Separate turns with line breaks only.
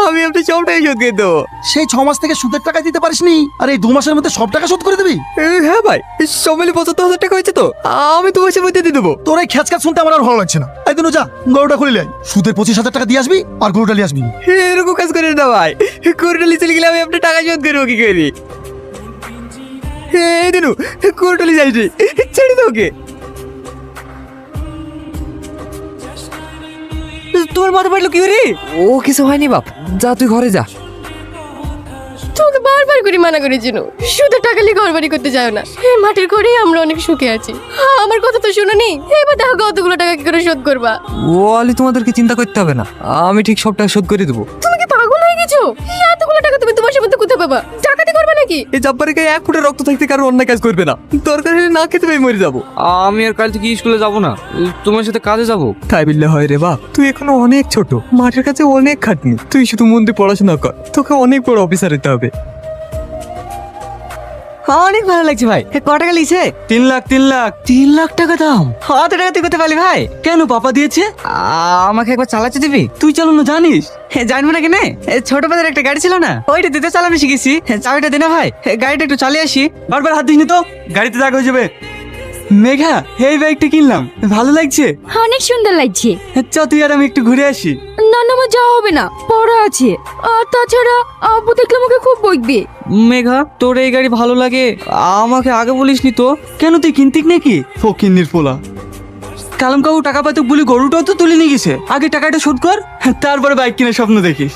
আমি আপনি সব টাকা শোধ করে দেবো।
সেই 6 মাস থেকে সুদের টাকা দিতে পারিসনি, আর এই 2 মাসের মধ্যে সব টাকা শোধ করে দিবি?
হ্যাঁ ভাই, সব মিলে 75,000 টাকা হয়েছে তো, আমি 2 মাসের মধ্যে দিয়ে দেবো।
তোর এই খেচখাচ শুনতে আমার আর ভালো লাগছে না। এই দিনু যা, গরুটা খুলে লাই, সুদের 25,000 টাকা দিয়ে আসবি আর গরুটা নিয়ে আসবি।
এরকম কাজ করেন না ভাই, কোরটালি চলে গেলে আমি আপনার টাকা শোধ করবো কি করি? এই দিনু, কোরটালি যাইছি, ছেড়ে দাও ওকে। তোমার মাথা পাটলো কি রে? ও কিছু হয়নি বাপ, যা তুই ঘরে যা।
তোকে বারবার করে মানা করেছিল শুধু টাকা নিয়ে ঘরবাড়ি করতে যাও না, এই মাটির ঘরেই আমরা অনেক সুখে আছি। আমার কথা তো শুনোনি, এবার দেখো কতগুলো টাকা কি করে শোধ করবা।
ও আলি, তোমাদেরকে চিন্তা করতে হবে না, আমি ঠিক সব টাকা শোধ করে দেবো।
তুমি কি পাগল হয়ে গেছো? এতগুলো টাকা তুমি তোমার সাথে কোথায় পাবা? ডাকাতি করবে নাকি?
এই জব্বারের গায়ে 1 ফুটের রক্ত থাকতে কারো অন্য কাজ করবে না, দরকার হলে না খেতে পেয়ে মরে যাবো।
আমি আর কাল থেকে স্কুলে যাব না, তোমার সাথে কাজে যাব।
তাই বললে হয় রে বাপ, তুই এখনো অনেক ছোট, মাঠের কাছে অনেক খাটনি, তুই শুধু মন দিয়ে পড়াশোনা কর, তোকে অনেক বড় অফিসার হতে হবে। অনেক ভালো লাগছে ভাই। ক টাকা লিছে?
3 লাখ 3 লাখ
3 লাখ টাকা দাম? অত টাকা তুই করতে পারলি ভাই?
কেন পাপা দিয়েছে?
আমাকে একবার চালাতে দিবি?
তুই চালানো জানিস?
জানবো না কেন, ছোট বাজার একটা গাড়ি ছিল না, ওইটা দিতে চালানো শিখেছি। চাবিটা দে না ভাই, গাড়িটা একটু চালিয়ে আসি।
বারবার হাত দিসনি তো, গাড়িতে দাগ হয়ে যাবে। মেঘা, এই বাইকটা কিনলাম, ভালো লাগছে।
অনেক সুন্দর লাগছে।
চ তুই আর আমি একটু ঘুরে আসি।
না না, আমার যাওয়া হবে না, পড়া আছে। আর তাছাড়া আব্বু দেখলে আমাকে খুব বকবে।
মেঘা, তোর এই গাড়ি ভালো লাগে, আমাকে আগে বলিসনি তো। কেন তুই কিনতিক নাকি? ফকিন্নির পোলা। কালাম কাকু টাকা পাতে বলি গরুটাও তো তুলে নিয়ে গেছে, আগে টাকাটা শোধ কর, তারপরে বাইক কিনে স্বপ্ন দেখিস।